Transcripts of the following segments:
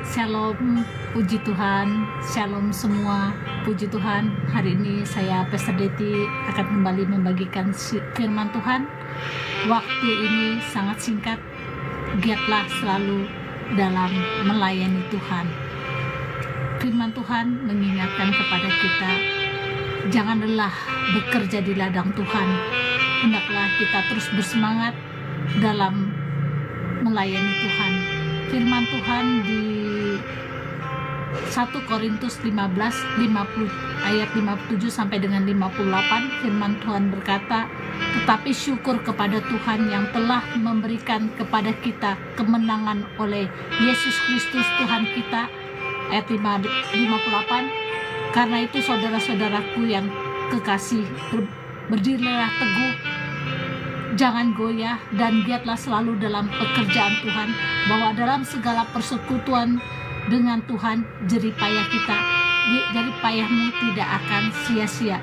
Shalom, puji Tuhan, shalom semua, puji Tuhan. Hari ini saya, Pastor Deti, akan kembali membagikan firman Tuhan. Waktu ini sangat singkat, giatlah selalu dalam melayani Tuhan. Firman Tuhan mengingatkan kepada kita, jangan lelah bekerja di ladang Tuhan. Hendaklah kita terus bersemangat dalam melayani Tuhan. Firman Tuhan di 1 Korintus 15 ayat 57 sampai dengan 58, firman Tuhan berkata, tetapi syukur kepada Tuhan yang telah memberikan kepada kita kemenangan oleh Yesus Kristus Tuhan kita. Ayat 58, karena itu saudara-saudaraku yang kekasih, berdirilah teguh, jangan goyah, dan giatlah selalu dalam pekerjaan Tuhan, bahwa dalam segala persekutuan dengan Tuhan jerih payahmu tidak akan sia-sia.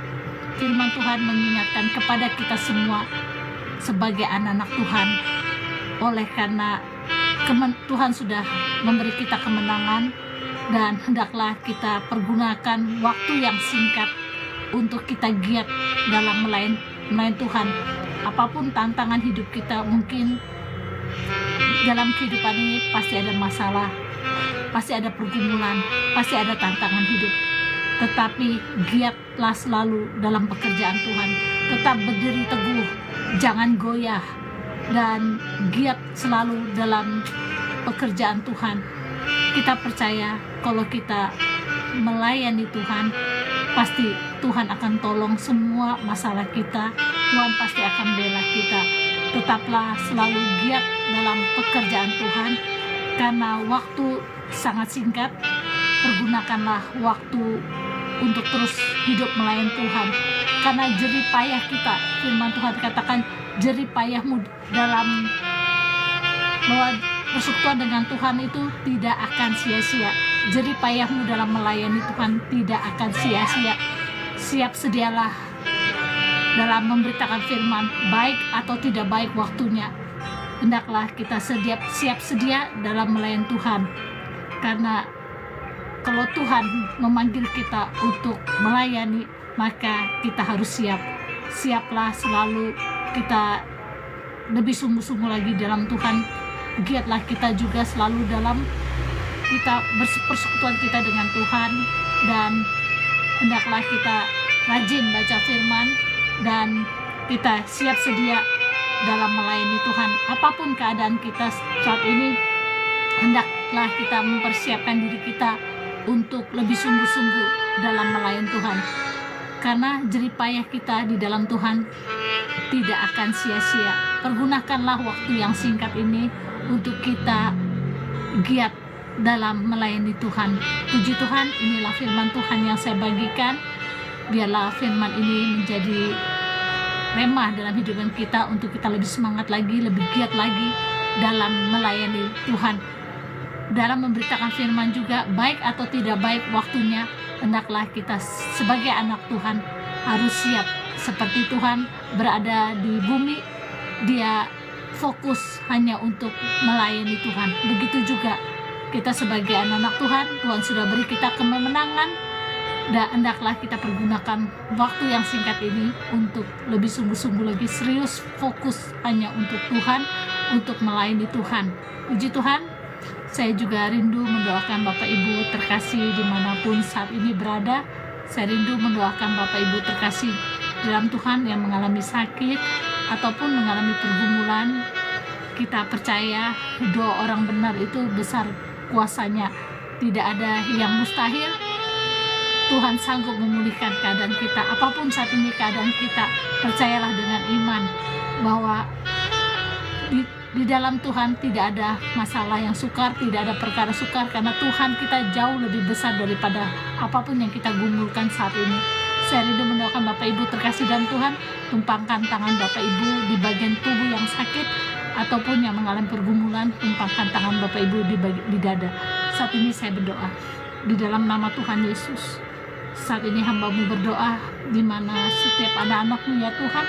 Firman Tuhan mengingatkan kepada kita semua sebagai anak-anak Tuhan, oleh karena Tuhan sudah memberi kita kemenangan, dan hendaklah kita pergunakan waktu yang singkat untuk kita giat dalam melayani Tuhan. Apapun tantangan hidup kita, mungkin dalam kehidupan ini pasti ada masalah, pasti ada pergumulan, pasti ada tantangan hidup. Tetapi giatlah selalu dalam pekerjaan Tuhan. Tetap berdiri teguh, jangan goyah, dan giat selalu dalam pekerjaan Tuhan. Kita percaya kalau kita melayani Tuhan, pasti Tuhan akan tolong semua masalah kita. Tuhan pasti akan bela kita. Tetaplah selalu giat dalam pekerjaan Tuhan, karena waktu sangat singkat. Pergunakanlah waktu untuk terus hidup melayani Tuhan, karena jerih payah kita, firman Tuhan katakan, jerih payahmu dalam bahwa persekutuan dengan Tuhan itu tidak akan sia-sia. Jerih payahmu dalam melayani Tuhan tidak akan sia-sia. Siap sedialah dalam memberitakan firman, baik atau tidak baik waktunya. Hendaklah kita siap sedia dalam melayani Tuhan, karena kalau Tuhan memanggil kita untuk melayani, maka kita harus siap. Siaplah selalu kita lebih sungguh-sungguh lagi dalam Tuhan. Giatlah kita juga selalu dalam kita persekutuan kita dengan Tuhan, dan hendaklah kita rajin baca firman, dan kita siap sedia dalam melayani Tuhan. Apapun keadaan kita saat ini, hendaklah kita mempersiapkan diri kita untuk lebih sungguh-sungguh dalam melayani Tuhan, karena jerih payah kita di dalam Tuhan tidak akan sia-sia. Pergunakanlah waktu yang singkat ini untuk kita giat dalam melayani Tuhan. Puji Tuhan, inilah firman Tuhan yang saya bagikan. Biarlah firman ini menjadi remah dalam hidupan kita, untuk kita lebih semangat lagi, lebih giat lagi dalam melayani Tuhan. Dalam memberitakan firman juga, baik atau tidak baik waktunya, hendaklah kita sebagai anak Tuhan harus siap. Seperti Tuhan berada di bumi, Dia fokus hanya untuk melayani Tuhan. Begitu juga kita sebagai anak-anak Tuhan, Tuhan sudah beri kita kemenangan, dan hendaklah kita pergunakan waktu yang singkat ini untuk lebih sungguh-sungguh lagi, serius fokus hanya untuk Tuhan, untuk melayani Tuhan. Puji Tuhan, saya juga rindu mendoakan Bapak Ibu terkasih dimanapun saat ini berada. Saya rindu mendoakan Bapak Ibu terkasih dalam Tuhan yang mengalami sakit ataupun mengalami pergumulan. Kita percaya doa orang benar itu besar kuasanya, tidak ada yang mustahil. Tuhan sanggup memulihkan keadaan kita. Apapun saat ini keadaan kita, percayalah dengan iman bahwa di dalam Tuhan tidak ada masalah yang sukar, tidak ada perkara sukar, karena Tuhan kita jauh lebih besar daripada apapun yang kita gumulkan saat ini. Saya rindu mendoakan Bapak Ibu terkasih dalam Tuhan, tumpangkan tangan Bapak Ibu di bagian tubuh yang sakit ataupun yang mengalami pergumulan, tumpangkan tangan Bapak Ibu di dada. Saat ini saya berdoa di dalam nama Tuhan Yesus. Saat ini hamba-Mu berdoa, di mana setiap anak-anak-Mu ya Tuhan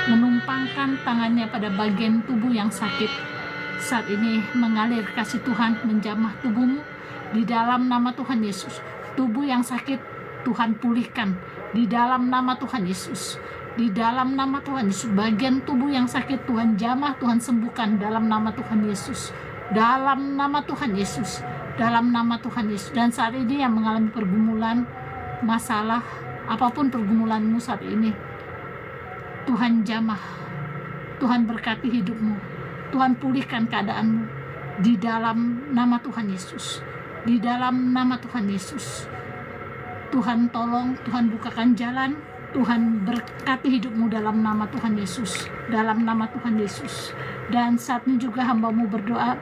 menumpangkan tangannya pada bagian tubuh yang sakit. Saat ini mengalir kasih Tuhan menjamah tubuhmu, di dalam nama Tuhan Yesus. Tubuh yang sakit Tuhan pulihkan di dalam nama Tuhan Yesus. Di dalam nama Tuhan Yesus, bagian tubuh yang sakit Tuhan jamah, Tuhan sembuhkan dalam nama Tuhan Yesus. Dalam nama Tuhan Yesus, dalam nama Tuhan Yesus. Dan saat ini yang mengalami pergumulan, masalah, apapun pergumulanmu saat ini, Tuhan jamah, Tuhan berkati hidupmu, Tuhan pulihkan keadaanmu di dalam nama Tuhan Yesus. Di dalam nama Tuhan Yesus, Tuhan tolong, Tuhan bukakan jalan, Tuhan berkati hidupmu dalam nama Tuhan Yesus, dalam nama Tuhan Yesus. Dan saat ini juga hamba-Mu berdoa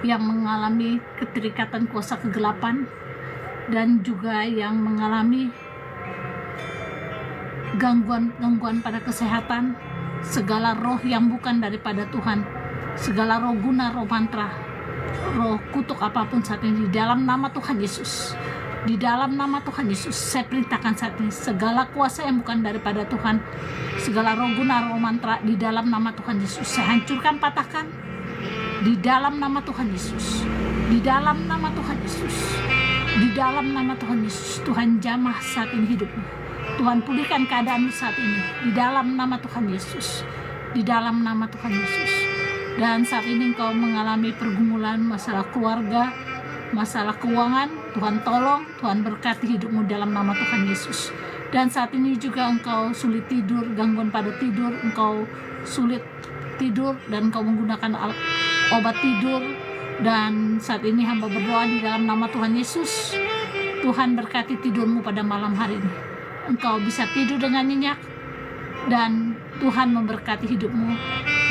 yang mengalami keterikatan kuasa kegelapan dan juga yang mengalami gangguan pada kesehatan, segala roh yang bukan daripada Tuhan, segala roh guna, roh mantra, roh kutuk apapun saat ini, di dalam nama Tuhan Yesus. Di dalam nama Tuhan Yesus, saya perintahkan saat ini segala kuasa yang bukan daripada Tuhan, segala roh guna, roh mantra, di dalam nama Tuhan Yesus saya hancurkan, patahkan di dalam nama Tuhan Yesus. Di dalam nama Tuhan Yesus, di dalam nama Tuhan Yesus, Tuhan jamah saat ini hidupmu, Tuhan pulihkan keadaanmu saat ini di dalam nama Tuhan Yesus. Di dalam nama Tuhan Yesus. Dan saat ini engkau mengalami pergumulan masalah keluarga, masalah keuangan, Tuhan tolong, Tuhan berkati hidupmu dalam nama Tuhan Yesus. Dan saat ini juga engkau sulit tidur, gangguan pada tidur, engkau sulit tidur dan engkau menggunakan obat tidur. Dan saat ini hamba berdoa di dalam nama Tuhan Yesus, Tuhan berkati tidurmu pada malam hari ini. Engkau bisa tidur dengan nyenyak dan Tuhan memberkati hidupmu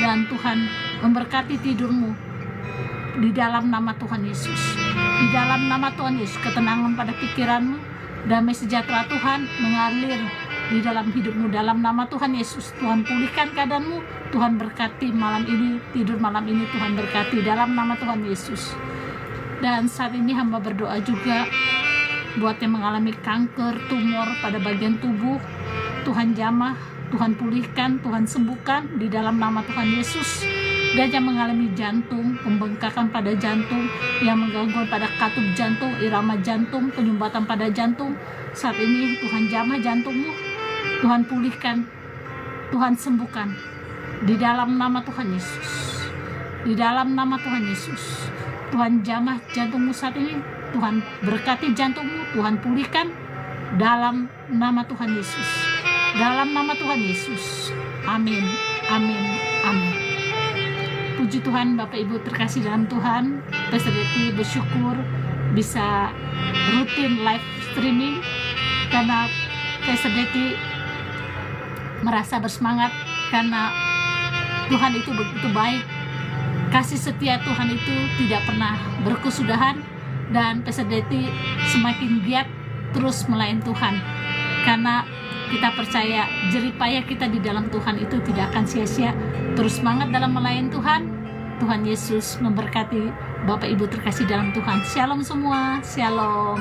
dan Tuhan memberkati tidurmu di dalam nama Tuhan Yesus. Di dalam nama Tuhan Yesus, ketenangan pada pikiranmu, damai sejahtera Tuhan mengalir di dalam hidupmu dalam nama Tuhan Yesus. Tuhan pulihkan keadaanmu, Tuhan berkati malam ini, tidur malam ini Tuhan berkati dalam nama Tuhan Yesus. Dan saat ini hamba berdoa juga buat yang mengalami kanker, tumor pada bagian tubuh, Tuhan jamah, Tuhan pulihkan, Tuhan sembuhkan di dalam nama Tuhan Yesus. Dan yang mengalami jantung, pembengkakan pada jantung, yang mengganggu pada katup jantung, irama jantung, penyumbatan pada jantung, saat ini Tuhan jamah jantungmu, Tuhan pulihkan, Tuhan sembuhkan di dalam nama Tuhan Yesus. Di dalam nama Tuhan Yesus, Tuhan jamah jantungmu saat ini, Tuhan berkati jantungmu, Tuhan pulihkan dalam nama Tuhan Yesus. Dalam nama Tuhan Yesus. Amin. Amin. Amin. Puji Tuhan, Bapak Ibu terkasih dalam Tuhan, Pastor Deti bersyukur bisa rutin live streaming karena Pastor Deti merasa bersemangat karena Tuhan itu begitu baik. Kasih setia Tuhan itu tidak pernah berkesudahan dan Pastor Deti semakin giat terus melayani Tuhan karena kita percaya jeripaya kita di dalam Tuhan itu tidak akan sia-sia. Terus semangat dalam melayani Tuhan. Tuhan Yesus memberkati Bapak Ibu terkasih dalam Tuhan. Shalom semua, shalom.